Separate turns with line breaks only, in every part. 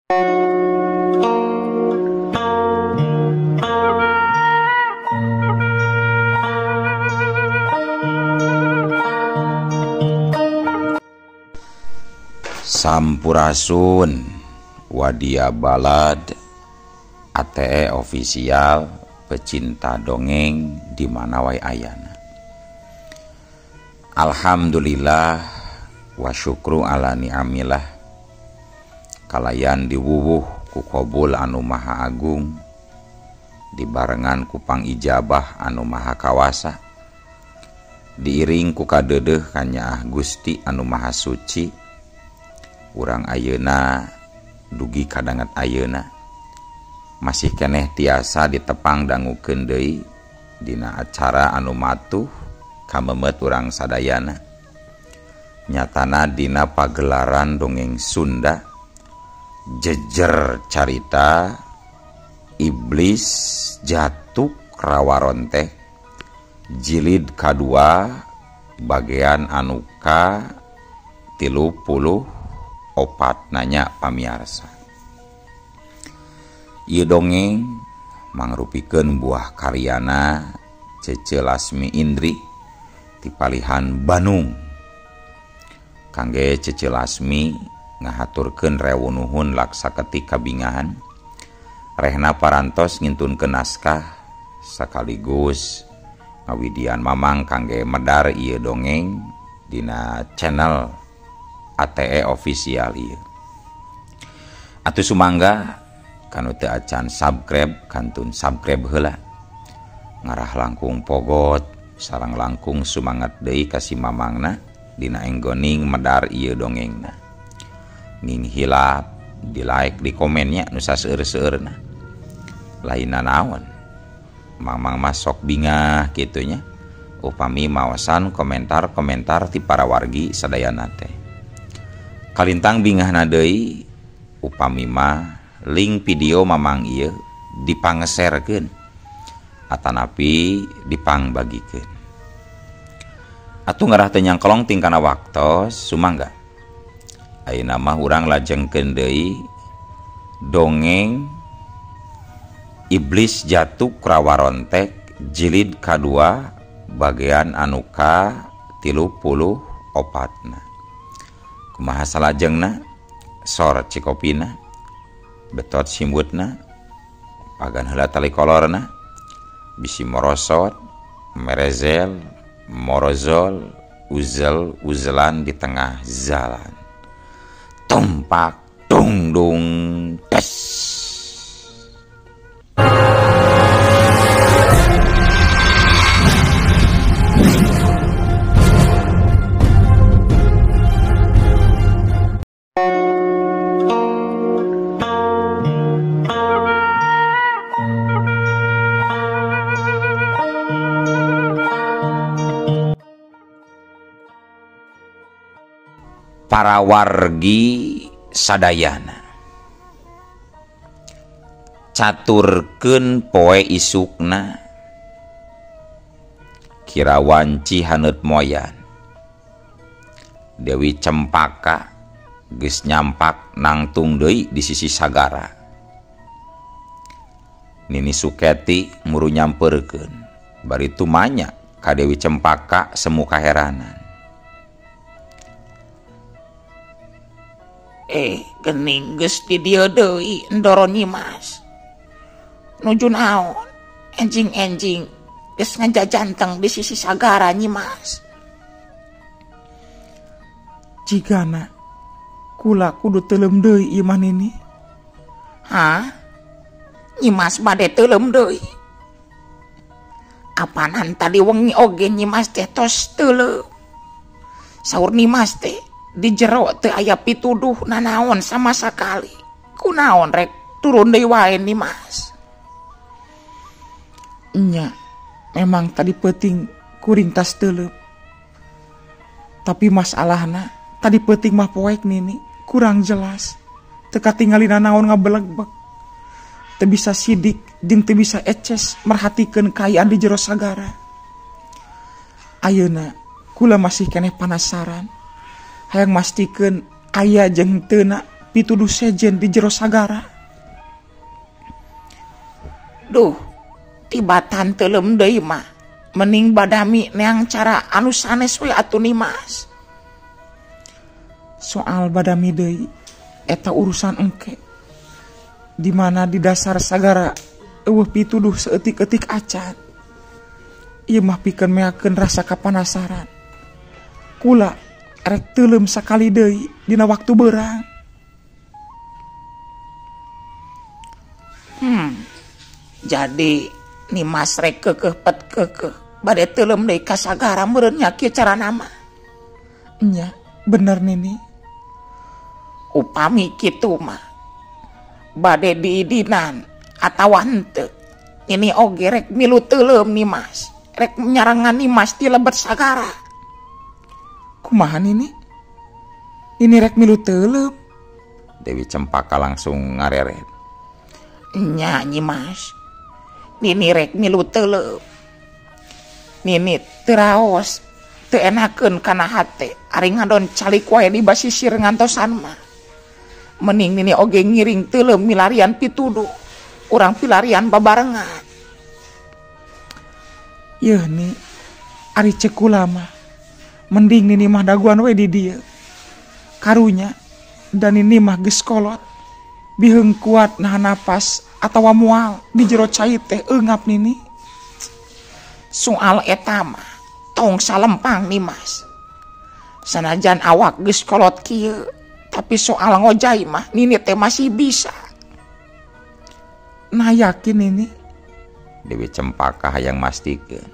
Sampurasun Wadia Balad ATE official pecinta dongeng di mana wae ayana. Alhamdulillah wa syukru ala ni'amillah kalayan diwuwuh ku Qobul anu maha agung dibarengan ku pangijabah anu maha kawasa diiring ku kadeudeuh ka Nyaah Gusti anu maha suci. Urang ayeuna dugi kadanget ayeuna masih keneh tiasa ditepang dangukeun deui dina acara anu matuh kamemet urang sadayana. Nyatana dina pagelaran dongeng Sunda jejer carita Iblis Jatuk Rawaron teh jilid kadua bagian anu ka 34 nanya pamiarsa. Ieu dongeng mangrupikeun buah karyana Cece Lasmi Indri ti palihan Bandung. Kangge Cece Lasmi ngahaturkeun rewu nuhun laksa ketika bingahan rehna parantos ngintunkeun naskah sakaligus ngawidian mamang kangge medar ieu dongeng dina channel ATE official ieu. Atuh sumangga kanu teu acan subscribe kantun subscribe heula. Ngarah langkung pogot sareng langkung sumangat deui ka si mamangna dina enggoning medar ieu dongengna. Ning hilap di like di komennya nu saseueur-seueurna. Lainna naon? Mamang masok bingah kitu nya. Upami maosan komentar-komentar ti para wargi sadayana teh. Kalintang bingahna deui upami mah link video mamang ieu dipangeserkeun atanapi dipangbagikeun. Atuh ngarah teu nyangkolong tingkana waktos sumangga. Ayeuna mah urang lajengkeun deui dongeng Iblis Jatuk Rawaron teh jilid kadua bagian anu ka 34. Kumaha salajengna sor cikopina betot simbutna pagan heula tali kolorna bisi morosot merezel morozol uzel-uzelan di tengah jalan tumpak dung dung tes. Para wargi sadayana caturkeun poe isukna Kirawanci haneut moyan Dewi Cempaka geus nyampak nangtung deui di sisi sagara. Nini Suketi muru nyampeurkeun bari tumanya ka Dewi Cempaka semu kaheranan.
Gening geus di dieu deui endoro Nyimas. Nuju naon? Enjing-enjing geus ngajajanteng di sisi sagara Nyimas.
Jigana kula kudu teuleum deui ieu mah Nini.
Hah? Nyimas bade teuleum deui. Apanan tadi wengi oge Nyimas teh tos teuleum. Saur Nyimas teh di jero teu aya pituduh nanaon sama sakali. Kunaon rek turun deui wae Nyimas.
Nya, memang tadi peuting kuring tas teuleum. Tapi masalahna tadi peuting mah poek Nini kurang jelas. Teu katingalina naon ngabelegbek. Teu bisa sidik jeung teu bisa eces merhatikeun kaayaan di jero sagara. Ayeuna kula masih keneh penasaran. Hayang mastikeun aya jeung teuna pituduh sejen di jero sagara.
Duh, tibatan telem deui mah. Mending badami neang cara anu sanes we atuh Nimas.
Soal badami deui eta urusan engke. Di mana di dasar sagara eueuh pituduh seeutik-eutik acan. Ieu mah pikeun meakeun rasa kapanasaran. Kula rek teuleum sakali deui dina waktu beurang.
Jadi Nimas rek kekeh bade teuleum deui ka sagara meureun nya kieu carana mah.
Nya, bener Nini.
Upami kitu mah bade diidinan atawa henteu. Ini oge rek milu teuleum Nimas. Rek nyarangan Nimas di lebet sagara.
Kumaha Nini? Ini rek milu teuleum.
Dewi Cempaka langsung ngareret.
Nya Nimas. Nini rek milu teuleum. Nini teu raos, teu enakeun kana hate ari ngadon calik wae di basisir ngantosan mah. Mending Nini oge ngiring teuleum milarian pituduh. Urang pilarian babarengan.
Yeuh Ni, ari ceuk kula mah mending Nini mah daguan we di dieu. Karunya dan Nini mah geus kolot. Biheung kuat nahan napas atawa moal di jero cai teh eungap Nini.
Soal eta mah tong salempang Nimas. Sanajan awak geus kolot kieu, tapi soal ngojai mah Nini teh masih bisa.
Nah yakin Nini?
Dewi Cempaka hayang mastikeun.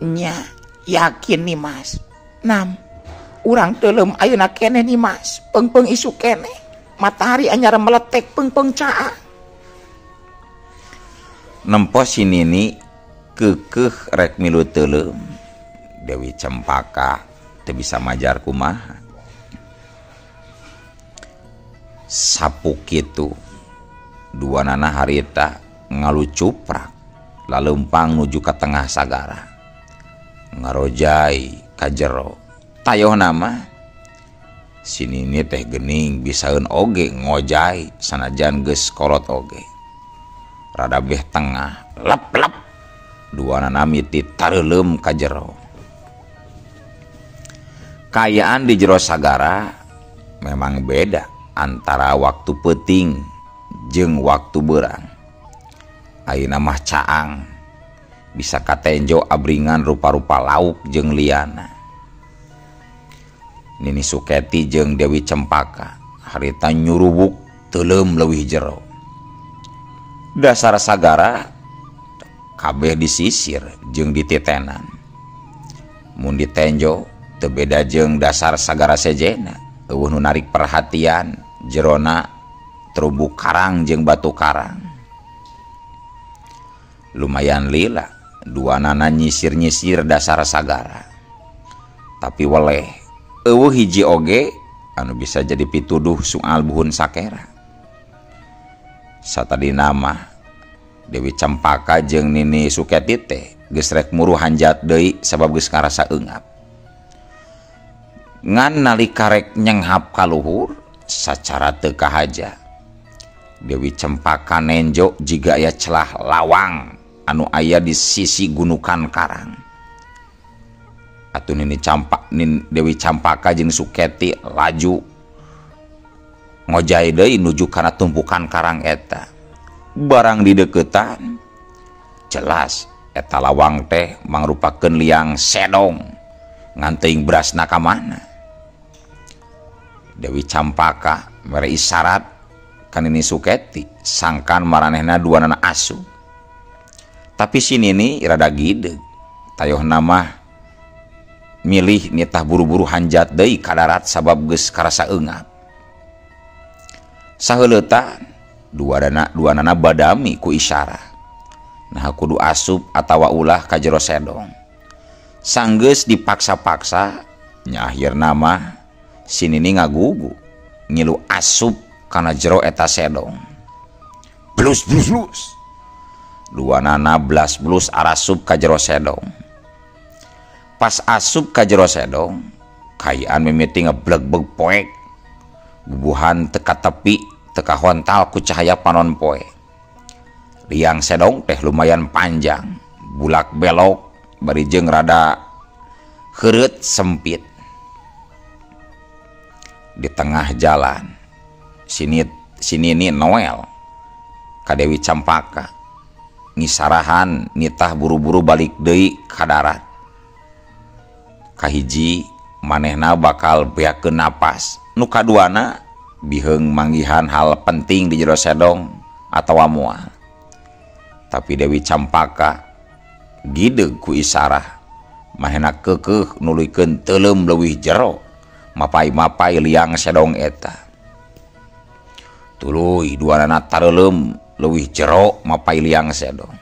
Nya, yakin Nimas. Nam, urang teuleum ayeuna keneh Nimas, peung-peung isu keneh. Matahari anyar meletek peung-peung caah.
Nempo si Nini kekeh rek milu teuleum. Dewi Cempaka teu bisa majar kumaha. Sapu kitu duanana harita ngalucuprak laleumpang nuju ka tengah sagara. Ngarojai ka jero. Tayohna mah si Nini teh geuning bisaeun oge ngojai sanajan geus kolot oge. Rada beh tengah lep-lep duanana miti tareuleum ka jero. Kayaan di jero sagara memang beda antara waktu peuting jeung waktu beurang. Ayeuna mah caang bisa katenjo abringan rupa-rupa lauk jeung liana. Nini Suketi jeung Dewi Cempaka harita nyurubuk teuleum leuwih jero. Dasar sagara kabeh disisir jeung dititenan. Mun ditenjo teu beda jeung dasar sagara sejena, eueuh nu narik perhatian jerona terumbu karang jeung batu karang. Lumayan lila duanana nyisir-nyisir dasar sagara. Tapi weleh eueuh hiji oge anu bisa jadi pituduh soal buhun sakera. Satadina mah Dewi Cempaka jeung Nini Suketi teh geus rek muruh hanjat deui sabab geus ngarasa eungap. Ngan nalika rek nyenghap ka luhur sacara teu kahaja Dewi Cempaka nenjo jiga aya celah lawang anu aya di sisi gunukan karang. Atuh Dewi Cempaka jeung Suketi laju ngojai deui nuju kana tumpukan karang eta. Barang di deukeutan jelas eta lawang teh mangrupakeun liang sedong ngan teuing berasna ka mana. Dewi Cempaka mere isyarat ka Nini Suketi sangkan maranehna duanana asu. Tapi si Nini rada gideg. Tayohna mah milih nitah buru-buru hanjat deui ka darat sabab geus karasa eungap. Saheuleutan duanana badami ku isyara. Nah kudu asup atawa ulah ka jero sedong. Sanggeus dipaksa-paksa nya akhirna mah si Nini ngagugu ngilu asup kana jero eta sedong. Blus blus blus. Duanana blas blus arasup ka jero sedong. Pas asup ka jero sedong, kayaan mimiti ngebleg-beg poek. Gubuhan teka tepi teka hontal ku cahaya panon poe. Liang sedong teh lumayan panjang, bulak belok bari jeung rada heureut sempit. Di tengah jalan Sinini Noel ka Dewi Campaka ngisarahan nitah buru-buru balik deui ka darat. Kahiji manehna bakal beakeun napas, nu kaduana biheung manggihan hal penting di jero sedong atawa moal. Tapi Dewi Campaka gideg ku isarah manehna keukeuh nuluykeun teuleum leuwih jero mapai-mapai liang sedong eta. Tuluy duanana tareuleum leuwih jero mapai liang sedong.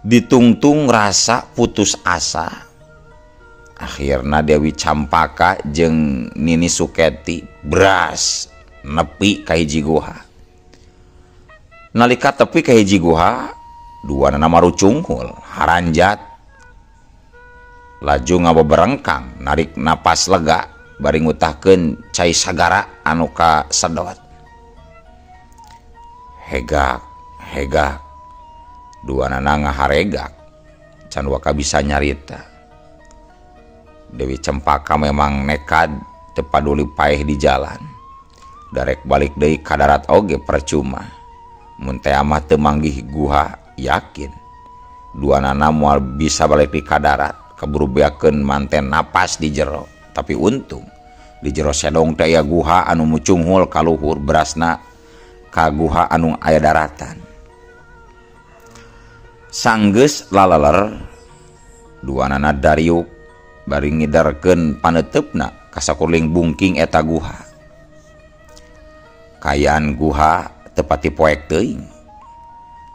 Ditungtung rasa putus asa, akhirna Dewi Campaka jeung Nini Suketi beras nepi ka hiji guha. Nalika tepi ka hiji guha, duanana marucungkul haranjat laju ngabeberengkang narik napas lega bari ngutahkeun cai sagara anu ka sedot. Hegak duanana ngaharegak can waka bisa nyarita. Dewi Campaka memang nekad teu paduli paeh di jalan. Darek balik deui ka darat oge percuma. Mun teh mah teu manggih guha yakin duanana moal bisa balik di ka darat. Keburu beakeun manten napas di jero, tapi untung di jero sedong teh aya guha anu mucunghul ka luhur berasna ka guha anu aya daratan. Sanggeus laleler duanana dariuk bari ngiderkeun paneutepna ka sakuring bungking eta guha. Kayaan guha teu pati poek teuing.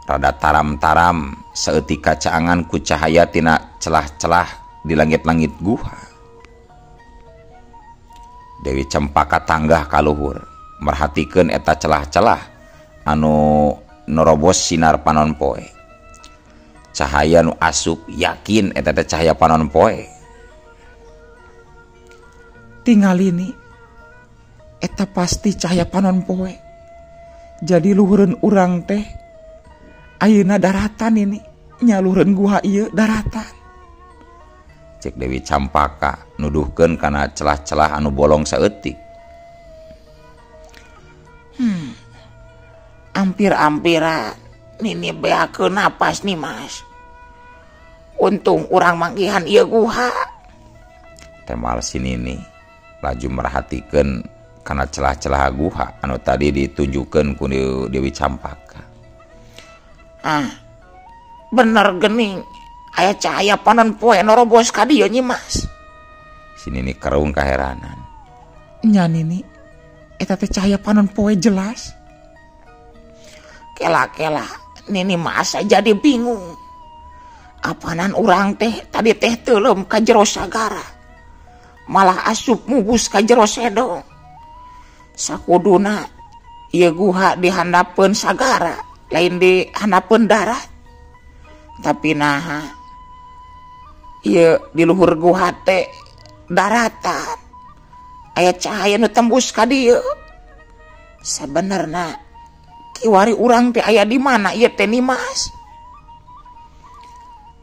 Rada taram-taram saeutika caangan ku cahaya tina celah-celah di langit-langit guha. Dewi Campaka tanggah ka luhur merhatikeun eta celah-celah anu nerobos sinar panon poe. Cahaya nu asup yakin eta teh cahaya panon poe.
Tingali eta pasti cahaya panon poe. Jadi luhureun urang teh ayeuna daratan ini, nyalureun guha ieu daratan.
Cek Dewi Campaka nuduhkeun kana celah-celah anu bolong saeutik.
Ampir-ampiran Nini beakeun napas nih Mas. Untung urang manggihan ieu guha.
Temal Sinini laju merhatikeun kana celah-celah guha anu tadi ditunjukkeun ku Dewi Campaka.
Bener gening aya cahaya panon poe norobos ka dieu nyi Mas.
Sinini kereung kaheranan.
Nya Nini, eta teh cahaya panon poe jelas.
Kela-kela Nini masa jadi bingung. Apanan urang teh tadi teh teuleum ka jero sagara, malah asup mubus ka jero sedong. Sakuduna ieu guha di handapeun sagara, lain di handapeun darat. Tapi naha ieu di luhur guha teh daratan. Aya cahaya nu tembus ka dieu. Sabenerna kiwari urang teh aya di mana ieu teh Mas?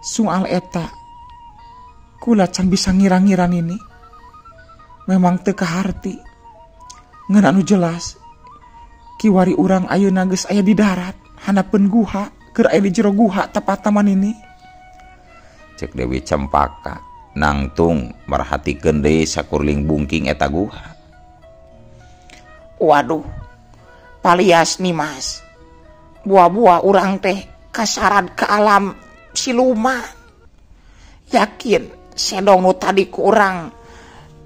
Soal eta kula can bisa ngira-ngira Nini. Memang teu kaharti. Ngan anu jelas kiwari urang ayeuna geus aya di darat handapeun guha. Keur aya di jero guha tepat taman ini.
Cek Dewi Campaka nangtung merhatikeun deui sakurling bungking eta guha.
Waduh, palias nih Mas. Buah-buah urang teh kasaran ke alam siluman. Yakin sedong nu tadi ku urang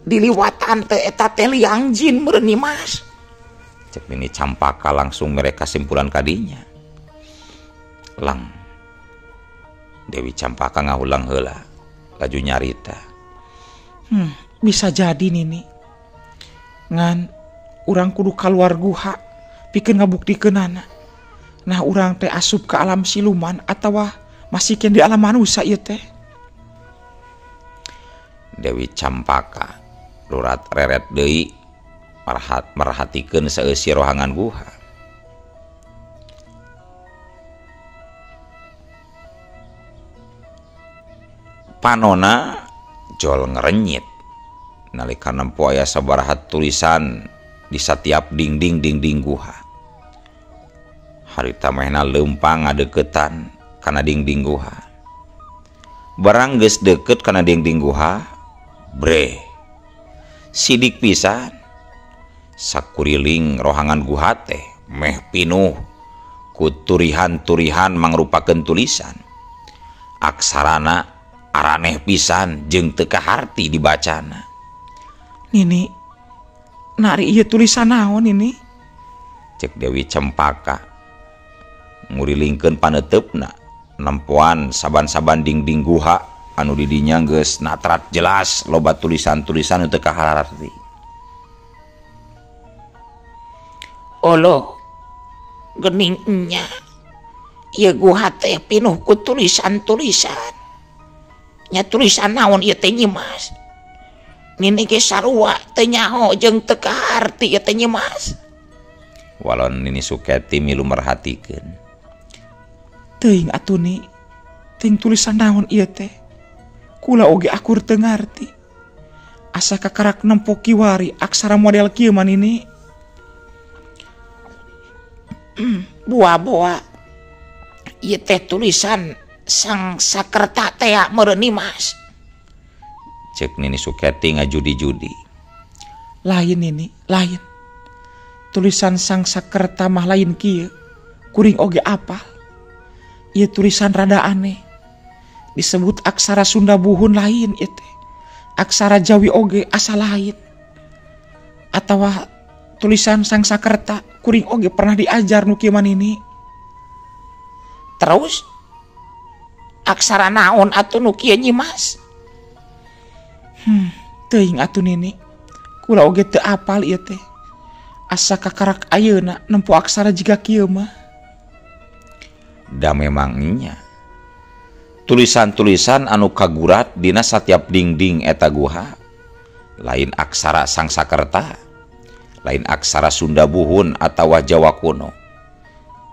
diliwatan teh eta teh liang jin meureun nih Mas.
Cek Nini Campaka langsung mereka kesimpulan kadinya. Lang Dewi Campaka ngahulang heula laju nyarita.
Bisa jadi Nini. Ngan urang kudu kaluar guha pikeun ngabuktikeunana. Nah urang teh asup ke alam siluman atawa masih di alam manusia ieu teh.
Dewi Campaka lurat reret deui merhatikeun saeusi rohangan guha. Panona jol ngerenyit nalika nempo aya sabaraha tulisan di setiap dinding guha. Harita mehna leumpang ngadeukeutan kana dinding guha. Barang geus deukeut kana dinding guha, bre. Sidik pisan sakuriling rohangan guha teh meh pinuh ku turihan-turihan mangrupakeun tulisan. Aksarana araneh pisan jeung teu kaharti dibacana.
Nini, nari ieu tulisan naon ini?
Cek Dewi Cempaka ngurilingkeun paneteupna nempoan saban-saban dinding guha anu di dinya geus natrat jelas loba tulisan-tulisan teu kaharti.
Olo geuning nya ieu guha teh pinuh ku tulisan-tulisan. Nya tulisan naon ieu teh Nyimas? Nini ge sarua teu nyaho jeung teu kaharti ieu teh Nyimas.
Walon Nini Suketi milu merhatikeun.
Teuing atuh Ni, teuing tulisan naon ieu teh? Kula oge akur teu ngarti. Asa kakarak nempo kiwari aksara model kieu mah Nini.
Boa-boa ieu teh tulisan Sang Sakerta teh meureun Nimas.
Cek Nini Suketi ngajudi-judi.
Lain Nini, lain. Tulisan Sang Sakerta mah lain kieu. Kuring oge apal. Ieu tulisan rada aneh. Disebut aksara Sunda buhun lain ieu teh. Aksara Jawi oge asa lain. Atawa tulisan Sang Sakerta kuring oge pernah diajar nu kieu mah Nini.
Terus aksara naon atuh nu kieu Nyimas?
Teuing atuh Nini. Kula oge teu apal ieu teh. Asa kakarak ayeuna nempo aksara jiga kieu mah.
Da memangnya tulisan-tulisan anu kagurat dina satiap dinding eta guha lain aksara Sang Sakerta, lain aksara Sunda buhun atawa Jawa kuno,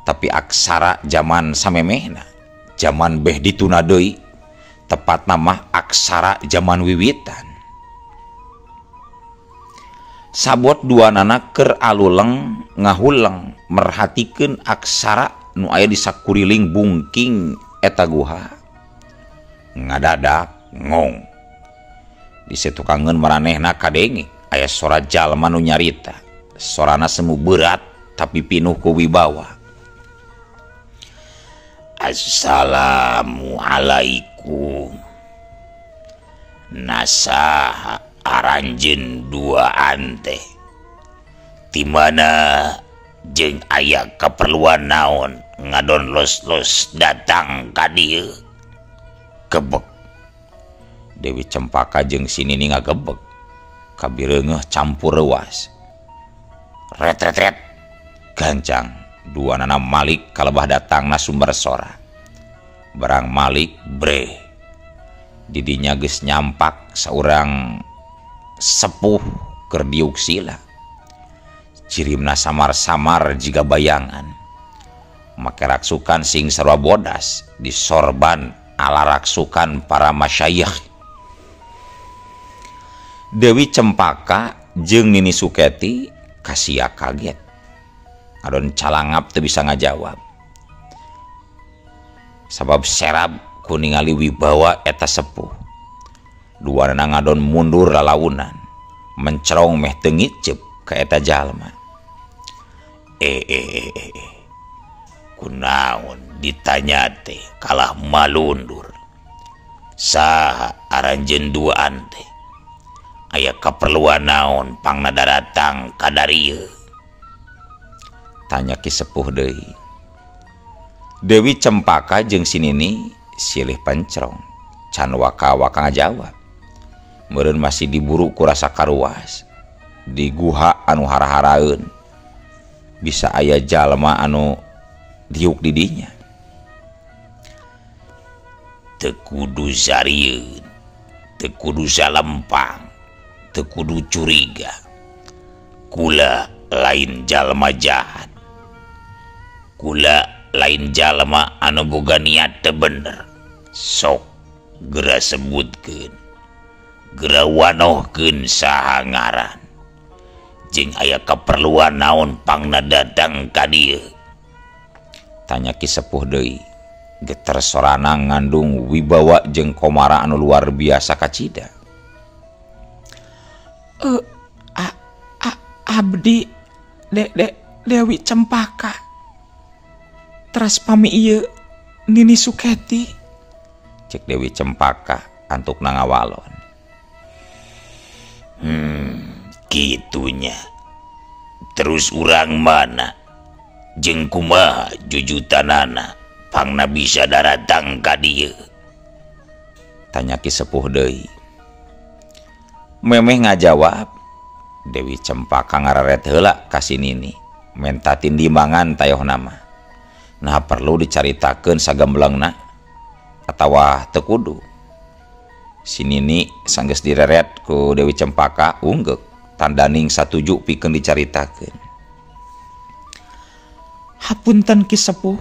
tapi aksara zaman samemehna, zaman beh dituna deui, tepatna mah aksara zaman wiwitan. Sabot duanana keur aluleng ngahuleng merhatikeun aksara nu aya di sakuriling bungking eta guha. Ngadadak ngong disetukangeun maranehna kadenge aya sora jalma nu nyarita. Sorana semu berat tapi pinuh ku wibawa. Assalamualaikum. Nasaha aranjeun duaan teh. Ti mana jeung aya kaperluan naon ngadon los-los datang ka dieu? Gebeg. Dewi Cempaka jeung si Nini ngagebeg. Kabireungeuh campur reuas. Ret-ret-ret. Gancang duanana Malik kalebah datangna sumber sora. Barang Malik bre. Didinya geus nyampak saurang sepuh keur diuksila. Cirimna samar-samar jiga bayangan. Make raksukan sing sarua bodas disorban ala raksukan para masyayikh. Dewi Cempaka jeung Nini Suketi kasia kaget. Adon calangap teu bisa ngajawab. Sabab serab ku ningali wibawa eta sepuh. Duana ngadon mundur lalaunan, mencerong meh teu ngicep ka eta jalma. Kunaon ditanya teh kalah malundur. Saha aranjeun duaan teh? Aya kaperluan naon pangna datang ka darieu? Tanya ki sepuh deui. Dewi Cempaka jeung si Nini silih pencerong, can waka-waka ngajawab. Meureun masih diburu ku rasa karuas. Di guha anu hara-haraeun bisa aya jalma anu diuk di dinya. Teu kudu zarieun, teu kudu salempang, teu kudu curiga. kula lain jalma jahat, kula lain jalma anu boga niat teu bener. Sok gera sebutkeun, gera wanohkeun saha ngaran, jeung aya kaperluan naon pangna datang ka dieu. Tanya Ki Sepuh deui. Geter sorana ngandung wibawa jeung komara anu luar biasa kacida.
Abdi Dewi Cempaka teras pami ieu Nini Suketi,
cek Dewi Cempaka antuk nangawalon. Kitunya. Terus urang mana jeung kumaha jujutanana pangna bisa daratang ka dieu? Tanya Ki Sepuh deui. Memeh ngajawab. Dewi Cempaka ngararet heula ka si Nini, menta tindimangan tayoh nama. Nah perlu dicaritakeun sagambelengna atawa teu kudu. Si Nini sanggeus direret ku Dewi Cempaka unggek tandaning satuju pikeun dicaritakeun.
Hapunten Ki Sepuh,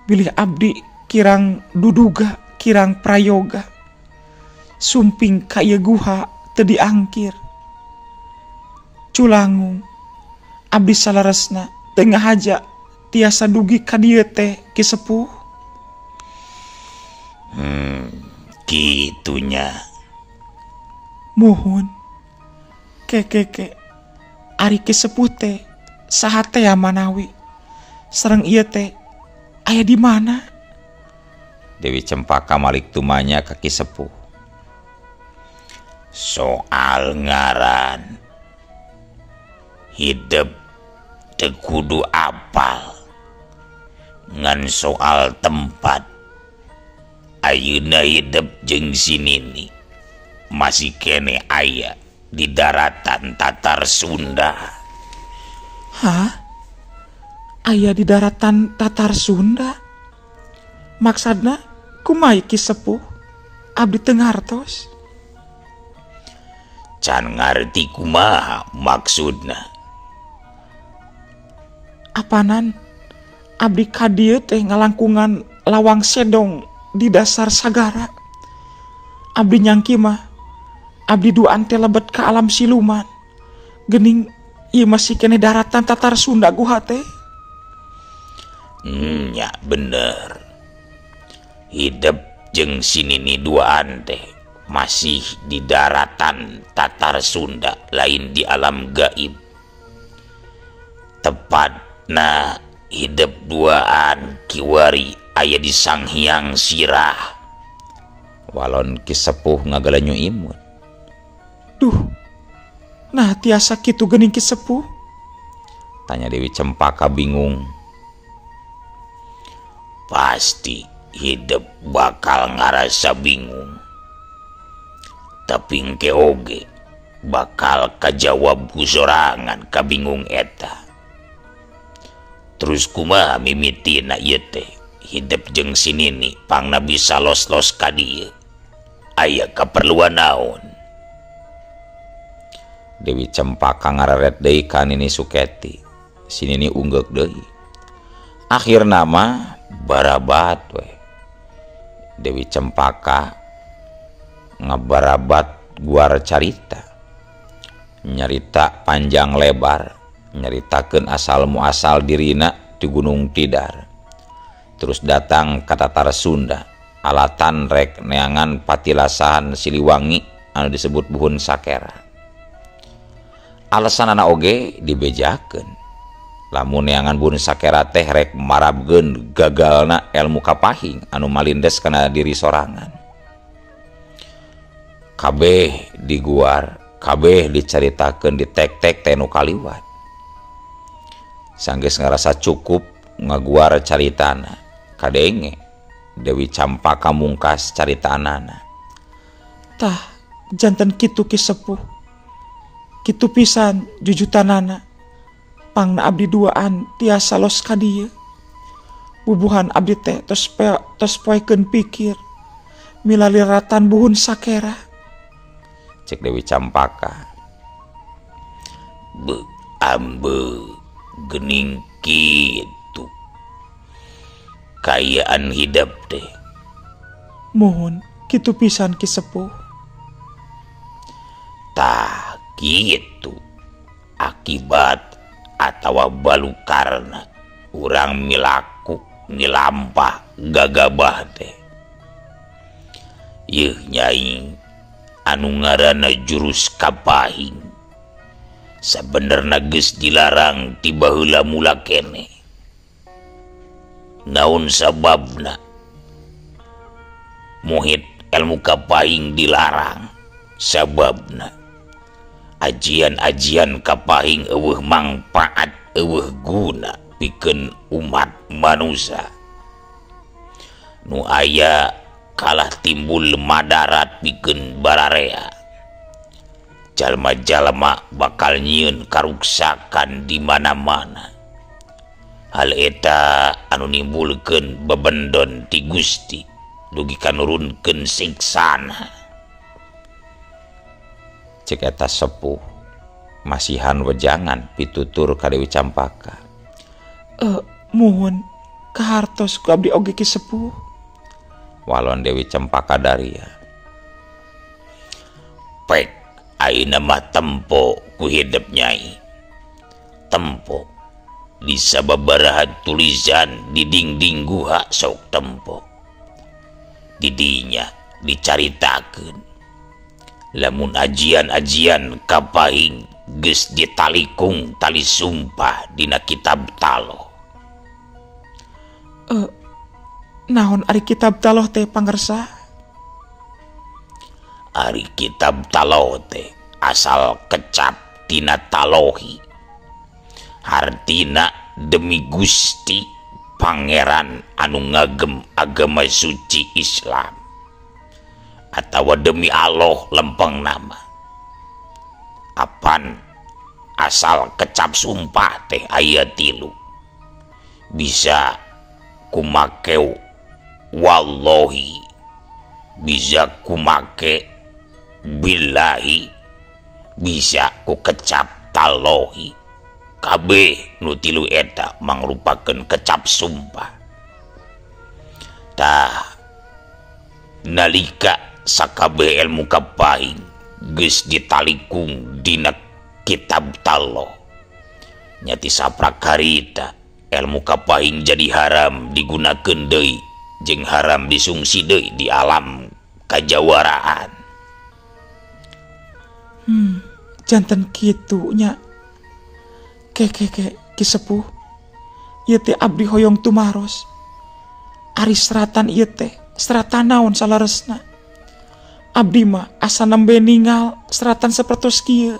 bilih abdi kirang duduga, kirang prayoga, sumping ka ieu guha teu diangkir. Culangung abdi salaresna teu ngahaja tiasa dugi ka dieu teh Ki Sepuh.
Kitunya.
Muhun ke ari Ki Sepuh teh saha teh manawi sareng ieu teh aya di mana?
Dewi Cempaka malik tumanya ka Ki Sepuh. Soal ngaran hidup teu kudu apal, ngan soal tempat ayeuna hidup jeung si Nini masih kene aya di daratan Tatar Sunda.
Hah? Aya di daratan Tatar Sunda? Maksudna kumaha Ki Sepuh? Abdi teu ngartos.
Can ngarti kumaha maksudna?
Apanan abdi ka dieu teh ngalangkungan lawang sedong di dasar sagara. Abdi nyangki mah abdi duaan teh lebet ka alam siluman. Geuning ieu masih kene daratan Tatar Sunda guha teh.
Ya bener. Hidup jeung si Nini duaan teh masih di daratan Tatar Sunda, lain di alam gaib. Tepatna hidup duaan kiwari aya di Sanghyang Sirah. Walon Ki Sepuh ngagalanyu imut.
Duh, nah tiasa kitu geuning Ki Sepuh?
Tanya Dewi Cempaka bingung. Pasti hidup bakal ngarasa bingung. Tapi engke oge bakal kajawab ku sorangan kabingung eta. Terus kumaha mimitina ieu teh hidup jeung si Nini pangna bisa los-los ka dieu? Aya kaperluan naon? Dewi Cempaka ngararet deui ka Nini Suketi. Si Nini unggek deui. Akhirna mah barabat we. Dewi Cempaka ngabarabat guar carita. Nyarita panjang lebar, nyaritakeun asal muasal dirina di Gunung Tidar. Terus datang ka Tatar Sunda, alatan rek neangan patilasan Siliwangi anu disebut Buhun Sakera. Alasanana oge dibejakeun. Lamun neangan Buhun Sakera teh rek marabgeun gagalna ilmu kapahing anu malindes kana diri sorangan. Kabeh diguar, kabeh dicaritakeun di tek-tek teh nu kaliwat. Sanggeus ngarasa cukup ngaguar caritana, kadenge Dewi Cempaka mungkas caritaanana.
Tah, janten kitu Ki Sepuh. Kitu pisan jujutanana. Pangna abdi duaan tiasa los ka dieu. Bubuhan abdi teh tos poekeun pikir milaliratan Buhun Sakera.
Cek Dewi Cempaka. ambe gening kitu kayaan hidup teh.
Mohon kitu pisan Ki Sepuh.
Tah kitu akibat atawa balukarna urang milaku nilampah gagabah teh. Yeuh nyai anu ngaranna jurus kapahing sabenerna geus dilarang ti baheula mula keneh. Naon sababna muhit ilmu kapahing dilarang? Sababna ajian-ajian kapahing eueuh mangpaat eueuh guna pikeun umat manusia. Nu aya kalah timbul madarat pikeun bararea. Jalma-jalma bakal nyieun karuksakan di mana-mana. Hal eta anu nimbulkeun bebendon ti Gusti dugi kanurunkeun siksana. Cek eta sepuh masihan wejangan pitutur ka Dewi Campaka.
Mohon kahartos ku abdi oge Ki Sepuh.
Walon Dewi Cempaka Daria. Pek ayeuna mah tempo ku hidup nyai. Tempo di sababaraha tulisan di dinding guha sok tempo. Di dinya dicaritakeun lamun ajian-ajian kapahing geus ditalikung tali sumpah dina kitab taloh.
Naon ari kitab taloh teh pangarsa?
Ari kitab taloh teh asal kecap tina talohi. Hartina demi Gusti Pangeran anu ngagem agama suci Islam atawa demi Allah lempeng nama. Apan asal kecap sumpah teh aya 3. Bisa kumakeu wallahi, bisa kumake billahi, bisa ku kecap talohi. Kabeh nu 3 eta mangrupakeun kecap sumpah. Tah nalika sakabeh ilmu kapahing geus ditalikung dina kitab taloh, nyati saprakarita ilmu kapahing jadi haram digunakeun deui jeung haram disungsi deui di alam kajawaraan.
Janten kitu nya. Ke Ki Sepuh. Ieu teh abdi hoyong tumaros. Ari seratan ieu teh seratan naon salaresna? Abdi mah asa nembe ningal seratan sapertos kieu.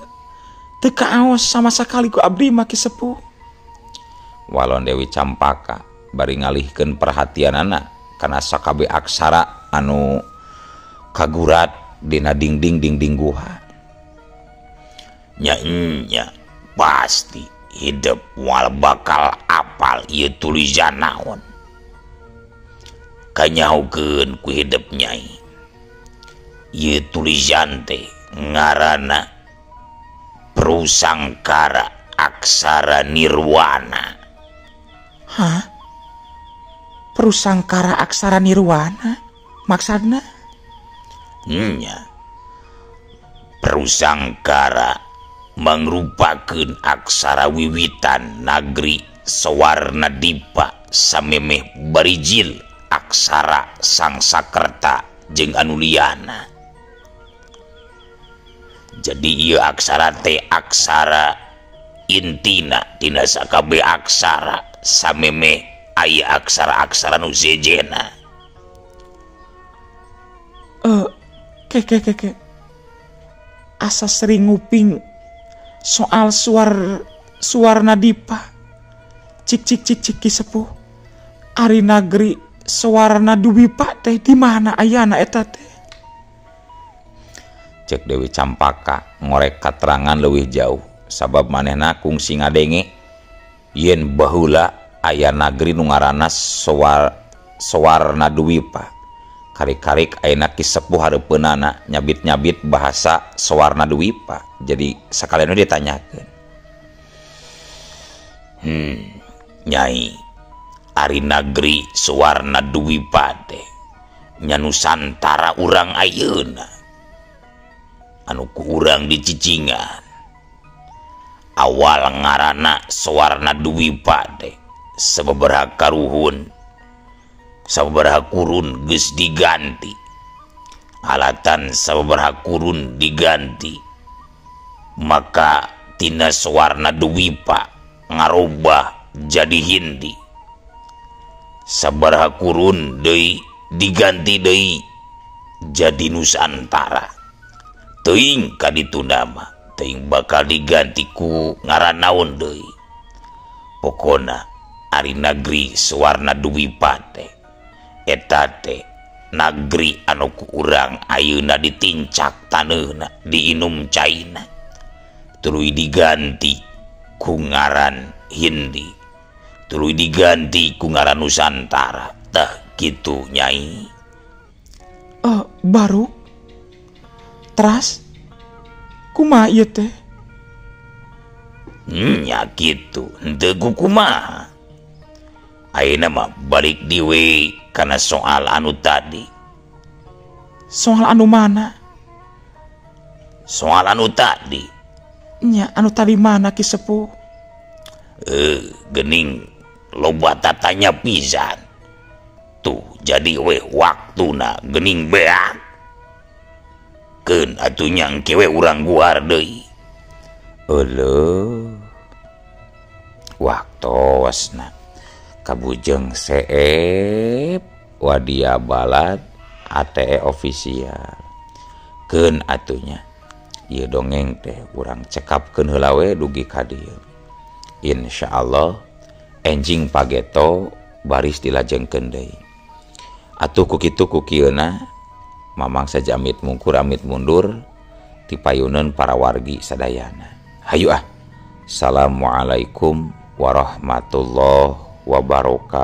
Teu kaos sama sakali ku abdi mah Ki Sepuh.
Walon Dewi Campaka bari ngalihkeun perhatianana kana sakabeh aksara anu kagurat dina dinding guha. Nya pasti hidup wal bakal apal ieu tulisan naon. Kanyahukeun ku hidup nyai. Ieu tulisan teh ngaranna Prusangkara Aksara Nirwana.
Hah? Prusangkara Aksara Nirwana? Maksudna?
Nya. Prusangkara mangrupakeun aksara wiwitan nagri Sawarnadipa samemeh barijil aksara Sangsakerta jeung anu liana. Jadi ieu aksara teh aksara intina tina sakabeh aksara samemeh aya aksara-aksara nu sejena.
Ke. Asa sering nguping soal Suwarnadipa. Cik Ki Sepuh. Ari nagri Sawarnadipa teh di mana ayana eta teh?
Cek Dewi Campaka ngorek katerangan leuwih jauh sabab manehna kungsi ngadenge yen baheula aya nagri nu ngaranna Sawarnadipa. Karik-karik ayeuna Ki Sepuh hareupeunana nyabit-nyabit bahasa Sawarnadipa. Jadi sakalian ditanyakeun. Nyai, ari negeri Suwarna Dewi Pade nya Nusantara urang ayeuna anu ku urang dicicingan awal ngaranna Suwarna Dewi Pade sababaraha karuhun sababaraha kurun geus diganti alatan sababaraha kurun diganti maka tina Suwarna Dewi Pa ngarobah jadi Hindi sabaraha kurun deui diganti deui jadi Nusantara teuing kaditu nama teuing bakal diganti ku ngaran naon deui pokona ari negeri Suwarna Dewi Pade eta teh negeri anu ku urang ayeuna ditincak taneuna diinum caina tuluy diganti ku ngaran Hindi tuluy diganti ku ngaran Nusantara tah gitu Nyai.
Baru teras kumaha ieu teh?
Nya kitu henteu kumaha. Ayeuna mah balik diwe kana soal anu tadi.
Soal anu mana?
Soal anu tadi.
Nya anu tadi mana Ki Sepuh?
Gening loba tatanya pisan. Tuh jadi we waktuna gening beak keun atuh nyangke we urang guar deui eueuh waktosna kabujeng seep wadia balad ATE official keun atunya ieu dongeng teh urang cekapkeun heula we dugi ka dieu insyaallah enjing pageto baris dilajengkeun deui atuh ku kitu ku kieuna mamang sajamit mungkur amit mundur ti payuneun para wargi sadayana. Hayu Assalamualaikum warahmatullahi wabarakatuh.